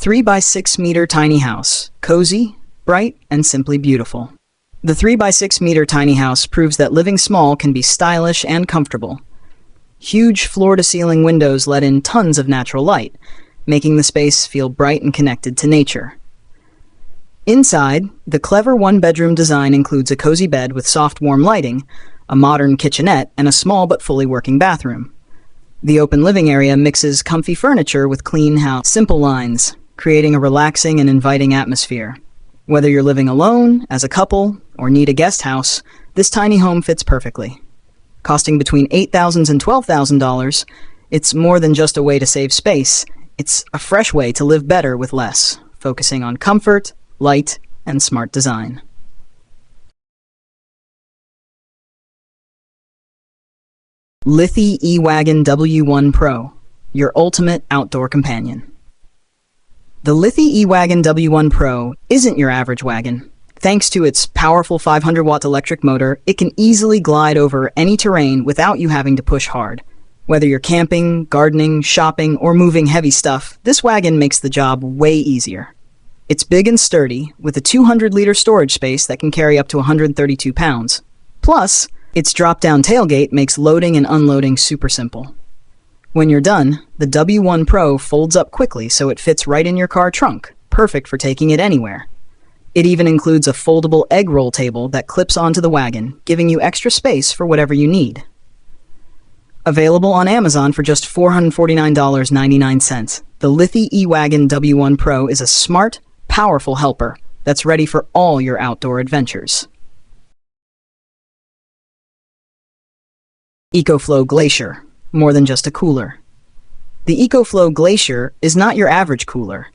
3 by 6 meter tiny house, cozy, bright, and simply beautiful. The 3 by 6 meter tiny house proves that living small can be stylish and comfortable. Huge floor-to-ceiling windows let in tons of natural light, making the space feel bright and connected to nature. Inside, the clever one-bedroom design includes a cozy bed with soft, warm lighting, a modern kitchenette, and a small but fully working bathroom. The open living area mixes comfy furniture with clean house, simple lines, creating a relaxing and inviting atmosphere. Whether you're living alone, as a couple, or need a guest house, this tiny home fits perfectly. Costing between $8,000 and $12,000, it's more than just a way to save space. It's a fresh way to live better with less, focusing on comfort, light, and smart design. Lithi E-Wagon W1 Pro, your ultimate outdoor companion. The Lithi E-Wagon W1 Pro isn't your average wagon. Thanks to its powerful 500-watt electric motor, it can easily glide over any terrain without you having to push hard. Whether you're camping, gardening, shopping, or moving heavy stuff, this wagon makes the job way easier. It's big and sturdy, with a 200-liter storage space that can carry up to 132 pounds. Plus, its drop-down tailgate makes loading and unloading super simple. When you're done, the W1 Pro folds up quickly so it fits right in your car trunk, perfect for taking it anywhere. It even includes a foldable egg roll table that clips onto the wagon, giving you extra space for whatever you need. Available on Amazon for just $449.99, the Lithi E-Wagon W1 Pro is a smart, powerful helper that's ready for all your outdoor adventures. EcoFlow Glacier, more than just a cooler. The EcoFlow Glacier is not your average cooler.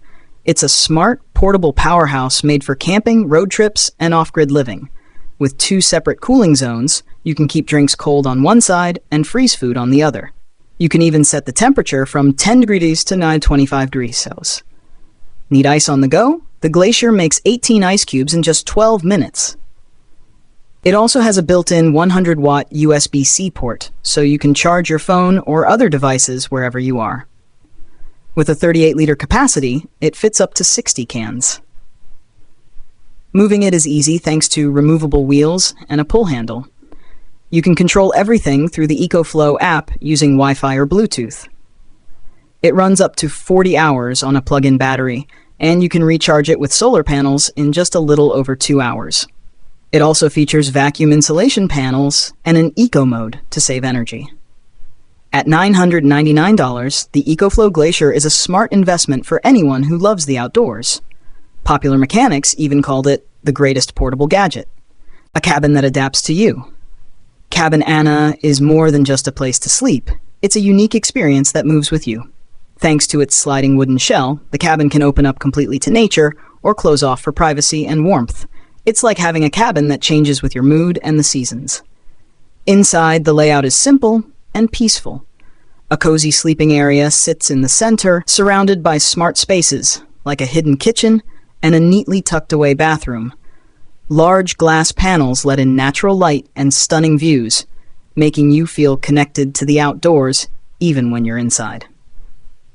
It's a smart, portable powerhouse made for camping, road trips, and off-grid living. With 2 separate cooling zones, you can keep drinks cold on one side and freeze food on the other. You can even set the temperature from 10 degrees to 25 degrees Celsius. Need ice on the go? The Glacier makes 18 ice cubes in just 12 minutes. It also has a built-in 100-watt USB-C port, so you can charge your phone or other devices wherever you are. With a 38-liter capacity, it fits up to 60 cans. Moving it is easy thanks to removable wheels and a pull handle. You can control everything through the EcoFlow app using Wi-Fi or Bluetooth. It runs up to 40 hours on a plug-in battery, and you can recharge it with solar panels in just a little over 2 hours. It also features vacuum insulation panels and an eco mode to save energy. At $999, the EcoFlow Glacier is a smart investment for anyone who loves the outdoors. Popular Mechanics even called it the greatest portable gadget, a cabin that adapts to you. Cabin Anna is more than just a place to sleep. It's a unique experience that moves with you. Thanks to its sliding wooden shell, the cabin can open up completely to nature or close off for privacy and warmth. It's like having a cabin that changes with your mood and the seasons. Inside, the layout is simple and peaceful. A cozy sleeping area sits in the center, surrounded by smart spaces, like a hidden kitchen and a neatly tucked-away bathroom. Large glass panels let in natural light and stunning views, making you feel connected to the outdoors even when you're inside.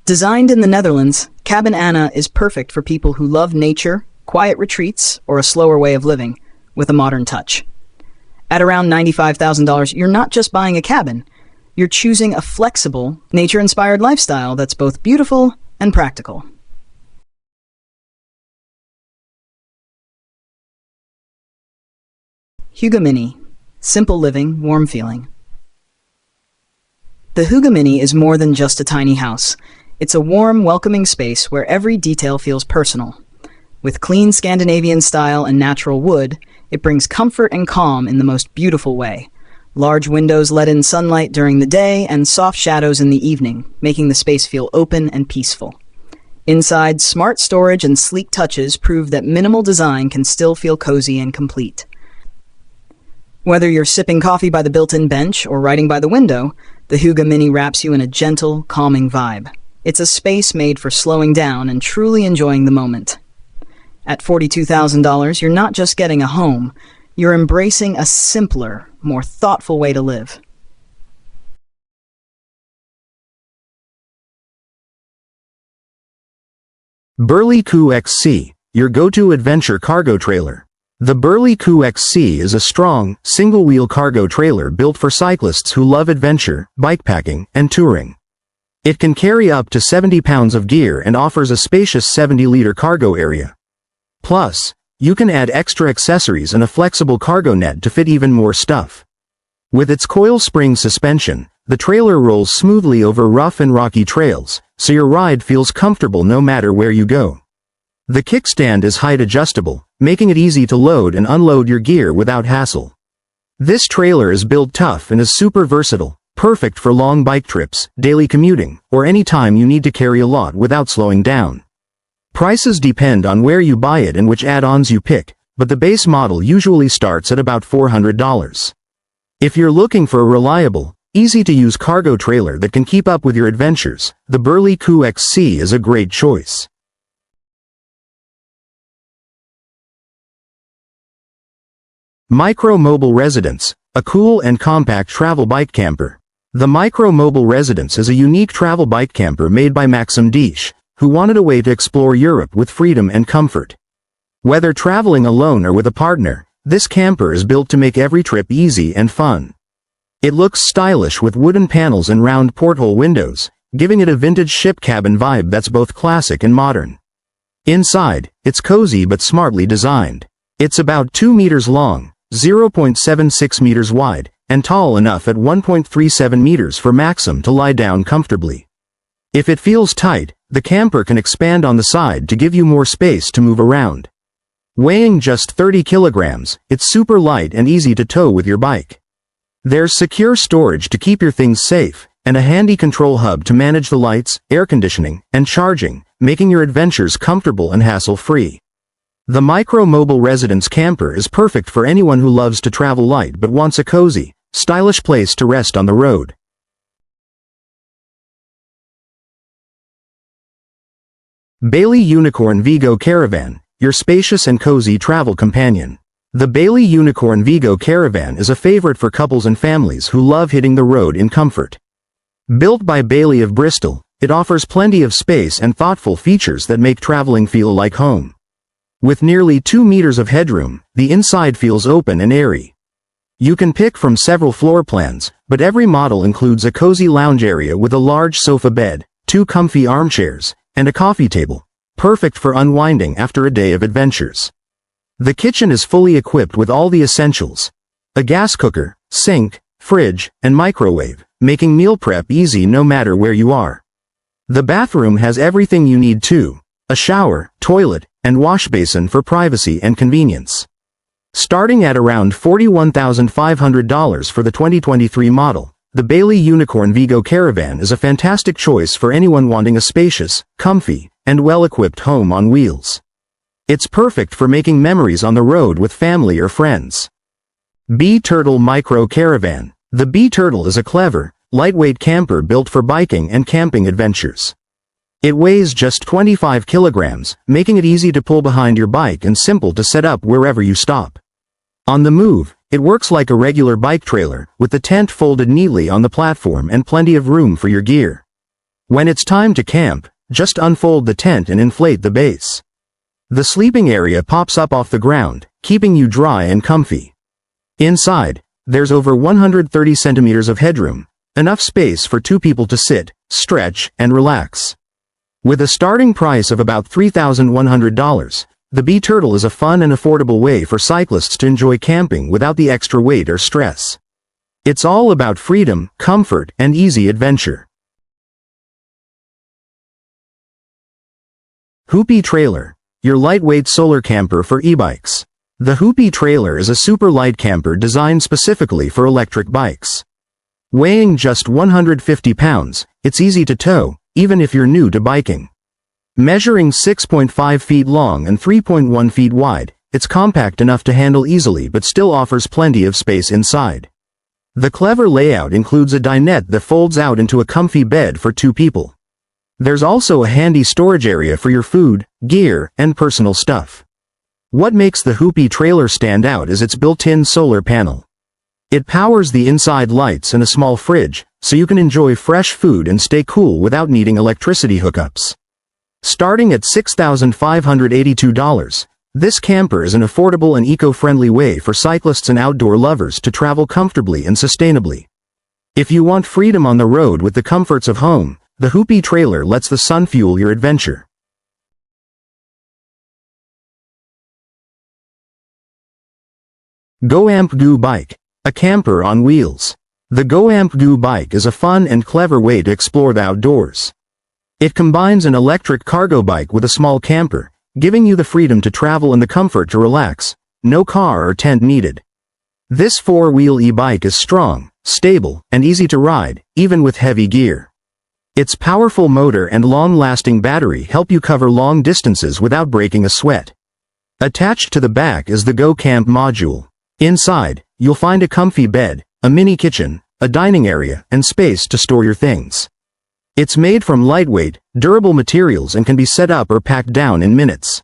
Designed in the Netherlands, Cabin Anna is perfect for people who love nature, quiet retreats, or a slower way of living, with a modern touch. At around $95,000, you're not just buying a cabin. You're choosing a flexible, nature-inspired lifestyle that's both beautiful and practical. Hygge Mini. Simple living, warm feeling. The Hygge Mini is more than just a tiny house. It's a warm, welcoming space where every detail feels personal. With clean Scandinavian style and natural wood, it brings comfort and calm in the most beautiful way. Large windows let in sunlight during the day and soft shadows in the evening, making the space feel open and peaceful. Inside, smart storage and sleek touches prove that minimal design can still feel cozy and complete. Whether you're sipping coffee by the built-in bench or writing by the window, the Hygge Mini wraps you in a gentle, calming vibe. It's a space made for slowing down and truly enjoying the moment. At $42,000, you're not just getting a home, you're embracing a simpler, more thoughtful way to live. Burley Coo XC, your go-to adventure cargo trailer. The Burley Coo XC is a strong, single-wheel cargo trailer built for cyclists who love adventure, bikepacking, and touring. It can carry up to 70 pounds of gear and offers a spacious 70-liter cargo area. Plus, you can add extra accessories and a flexible cargo net to fit even more stuff. With its coil spring suspension, the trailer rolls smoothly over rough and rocky trails, so your ride feels comfortable no matter where you go. The kickstand is height adjustable, making it easy to load and unload your gear without hassle. This trailer is built tough and is super versatile, perfect for long bike trips, daily commuting, or any time you need to carry a lot without slowing down. Prices depend on where you buy it and which add-ons you pick, but the base model usually starts at about $400. If you're looking for a reliable, easy-to-use cargo trailer that can keep up with your adventures, the Burley Coo XC is a great choice. Micro Mobile Residence, a cool and compact travel bike camper. The Micro Mobile Residence is a unique travel bike camper made by Maxim Desch, who wanted a way to explore Europe with freedom and comfort. Whether traveling alone or with a partner, this camper is built to make every trip easy and fun. It looks stylish with wooden panels and round porthole windows, giving it a vintage ship cabin vibe that's both classic and modern. Inside, it's cozy but smartly designed. It's about 2 meters long, 0.76 meters wide, and tall enough at 1.37 meters for Maxim to lie down comfortably. If it feels tight, the camper can expand on the side to give you more space to move around. Weighing just 30 kilograms, it's super light and easy to tow with your bike. There's secure storage to keep your things safe, and a handy control hub to manage the lights, air conditioning, and charging, making your adventures comfortable and hassle-free. The Micro Mobile Residence camper is perfect for anyone who loves to travel light but wants a cozy, stylish place to rest on the road. Bailey Unicorn Vigo Caravan, your spacious and cozy travel companion. The Bailey Unicorn Vigo Caravan is a favorite for couples and families who love hitting the road in comfort. Built by Bailey of Bristol, it offers plenty of space and thoughtful features that make traveling feel like home. With nearly 2 meters of headroom, the inside feels open and airy. You can pick from several floor plans, but every model includes a cozy lounge area with a large sofa bed, 2 comfy armchairs, and a coffee table, perfect for unwinding after a day of adventures. The kitchen is fully equipped with all the essentials: a gas cooker, sink, fridge, and microwave, making meal prep easy no matter where you are. The bathroom has everything you need too: a shower, toilet, and wash basin for privacy and convenience. Starting at around $41,500 for the 2023 model, the Bailey Unicorn Vigo Caravan is a fantastic choice for anyone wanting a spacious, comfy, and well-equipped home on wheels. It's perfect for making memories on the road with family or friends. B-Turtle Micro Caravan. The B-Turtle is a clever, lightweight camper built for biking and camping adventures. It weighs just 25 kilograms, making it easy to pull behind your bike and simple to set up wherever you stop. On the move, it works like a regular bike trailer, with the tent folded neatly on the platform and plenty of room for your gear. When it's time to camp, just unfold the tent and inflate the base. The sleeping area pops up off the ground, keeping you dry and comfy. Inside, there's over 130 centimeters of headroom, enough space for 2 people to sit, stretch, and relax. With a starting price of about $3,100, the B-Turtle is a fun and affordable way for cyclists to enjoy camping without the extra weight or stress. It's all about freedom, comfort, and easy adventure. Hoopy Trailer, your lightweight solar camper for e-bikes. The Hoopy Trailer is a super light camper designed specifically for electric bikes. Weighing just 150 pounds, it's easy to tow, even if you're new to biking. Measuring 6.5 feet long and 3.1 feet wide, it's compact enough to handle easily but still offers plenty of space inside. The clever layout includes a dinette that folds out into a comfy bed for 2 people. There's also a handy storage area for your food, gear, and personal stuff. What makes the Hoopy Trailer stand out is its built-in solar panel. It powers the inside lights and a small fridge, so you can enjoy fresh food and stay cool without needing electricity hookups. Starting at $6,582, this camper is an affordable and eco-friendly way for cyclists and outdoor lovers to travel comfortably and sustainably. If you want freedom on the road with the comforts of home, the Hoopy trailer lets the sun fuel your adventure. Go-Amp-Goo Bike, a camper on wheels. The Go-Amp-Goo bike is a fun and clever way to explore the outdoors. It combines an electric cargo bike with a small camper, giving you the freedom to travel and the comfort to relax. No car or tent needed. This four-wheel e-bike is strong, stable, and easy to ride, even with heavy gear. Its powerful motor and long-lasting battery help you cover long distances without breaking a sweat. Attached to the back is the Go Camp module. Inside, you'll find a comfy bed, a mini kitchen, a dining area, and space to store your things. It's made from lightweight, durable materials and can be set up or packed down in minutes.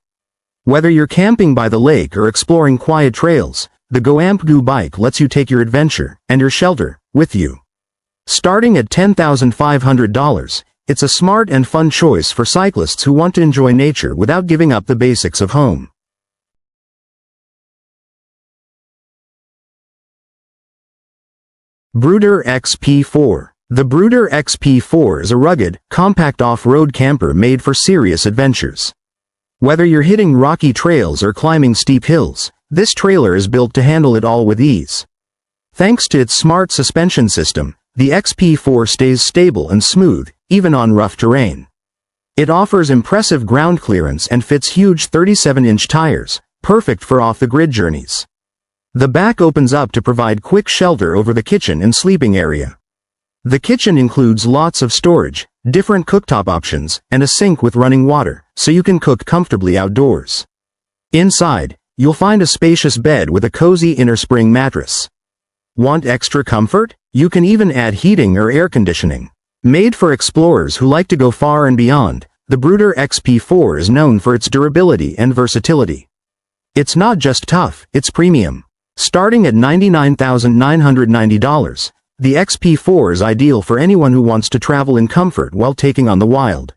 Whether you're camping by the lake or exploring quiet trails, the Go-Amp-Goo bike lets you take your adventure and your shelter with you. Starting at $10,500, it's a smart and fun choice for cyclists who want to enjoy nature without giving up the basics of home. Brooder XP4. The Brooder XP4 is a rugged, compact off-road camper made for serious adventures. Whether you're hitting rocky trails or climbing steep hills, this trailer is built to handle it all with ease. Thanks to its smart suspension system, the XP4 stays stable and smooth, even on rough terrain. It offers impressive ground clearance and fits huge 37-inch tires, perfect for off-the-grid journeys. The back opens up to provide quick shelter over the kitchen and sleeping area. The kitchen includes lots of storage, different cooktop options, and a sink with running water, so you can cook comfortably outdoors. Inside, you'll find a spacious bed with a cozy inner spring mattress. Want extra comfort? You can even add heating or air conditioning. Made for explorers who like to go far and beyond, the Brooder XP4 is known for its durability and versatility. It's not just tough, it's premium. Starting at $99,990, the XP4 is ideal for anyone who wants to travel in comfort while taking on the wild.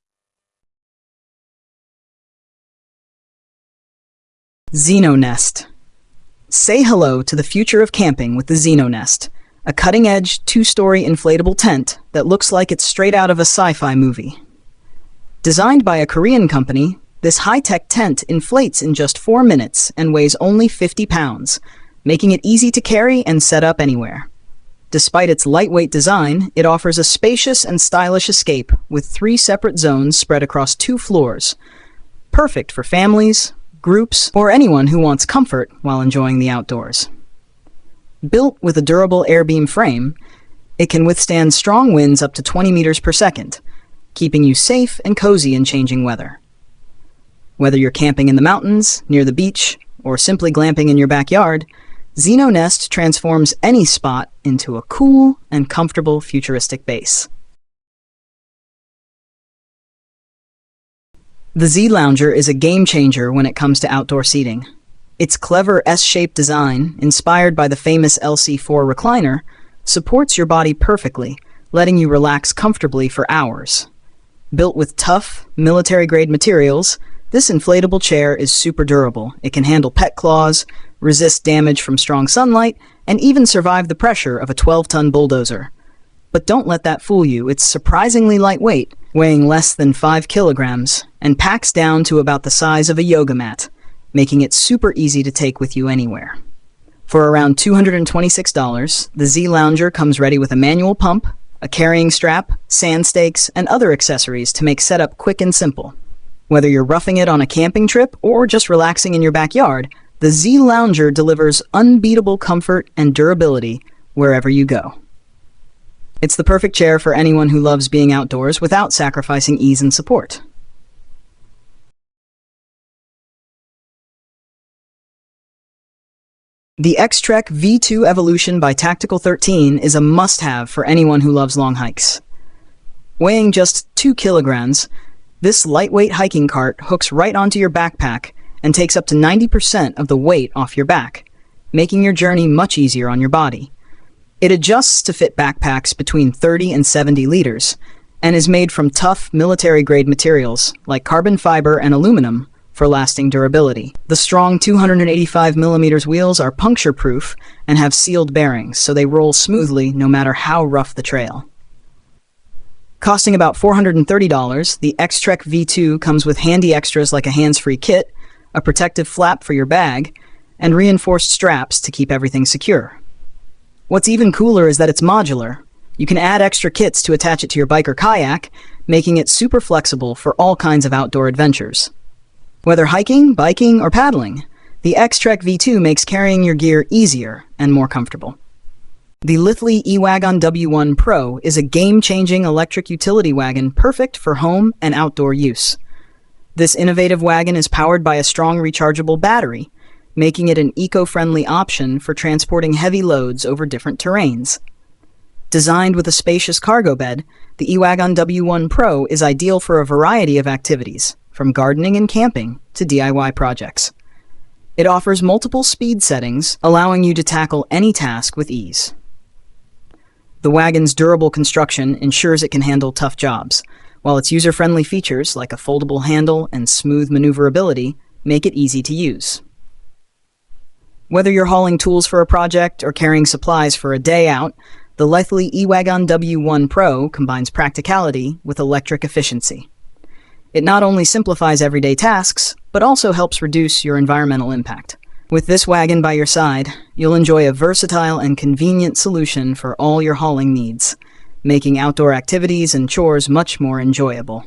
Xenonest. Say hello to the future of camping with the Xenonest, a cutting-edge, two-story inflatable tent that looks like it's straight out of a sci-fi movie. Designed by a Korean company, this high-tech tent inflates in just 4 minutes and weighs only 50 pounds, making it easy to carry and set up anywhere. Despite its lightweight design, it offers a spacious and stylish escape with 3 separate zones spread across 2 floors. Perfect for families, groups, or anyone who wants comfort while enjoying the outdoors. Built with a durable air-beam frame, it can withstand strong winds up to 20 meters per second, keeping you safe and cozy in changing weather. Whether you're camping in the mountains, near the beach, or simply glamping in your backyard, Xenonest transforms any spot into a cool and comfortable futuristic base. The Z Lounger is a game-changer when it comes to outdoor seating. Its clever S-shaped design, inspired by the famous LC4 recliner, supports your body perfectly, letting you relax comfortably for hours. Built with tough, military-grade materials, this inflatable chair is super durable. It can handle pet claws, resist damage from strong sunlight, and even survive the pressure of a 12-ton bulldozer. But don't let that fool you. It's surprisingly lightweight, weighing less than 5 kilograms, and packs down to about the size of a yoga mat, making it super easy to take with you anywhere. For around $226, the Z Lounger comes ready with a manual pump, a carrying strap, sand stakes, and other accessories to make setup quick and simple. Whether you're roughing it on a camping trip or just relaxing in your backyard, the Z Lounger delivers unbeatable comfort and durability wherever you go. It's the perfect chair for anyone who loves being outdoors without sacrificing ease and support. The X-Trek V2 Evolution by Tactical 13 is a must-have for anyone who loves long hikes. Weighing just 2 kilograms, this lightweight hiking cart hooks right onto your backpack and takes up to 90% of the weight off your back, making your journey much easier on your body. It adjusts to fit backpacks between 30 and 70 liters, and is made from tough, military-grade materials like carbon fiber and aluminum for lasting durability. The strong 285mm wheels are puncture-proof and have sealed bearings, so they roll smoothly no matter how rough the trail. Costing about $430, the X-Trek V2 comes with handy extras like a hands-free kit, a protective flap for your bag, and reinforced straps to keep everything secure. What's even cooler is that it's modular. You can add extra kits to attach it to your bike or kayak, making it super flexible for all kinds of outdoor adventures. Whether hiking, biking, or paddling, the X-Trek V2 makes carrying your gear easier and more comfortable. The Lithely eWagon W1 Pro is a game-changing electric utility wagon perfect for home and outdoor use. This innovative wagon is powered by a strong rechargeable battery, making it an eco-friendly option for transporting heavy loads over different terrains. Designed with a spacious cargo bed, the eWagon W1 Pro is ideal for a variety of activities, from gardening and camping to DIY projects. It offers multiple speed settings, allowing you to tackle any task with ease. The wagon's durable construction ensures it can handle tough jobs, while its user-friendly features like a foldable handle and smooth maneuverability make it easy to use. Whether you're hauling tools for a project or carrying supplies for a day out, the Lithely eWagon W1 Pro combines practicality with electric efficiency. It not only simplifies everyday tasks, but also helps reduce your environmental impact. With this wagon by your side, you'll enjoy a versatile and convenient solution for all your hauling needs, making outdoor activities and chores much more enjoyable.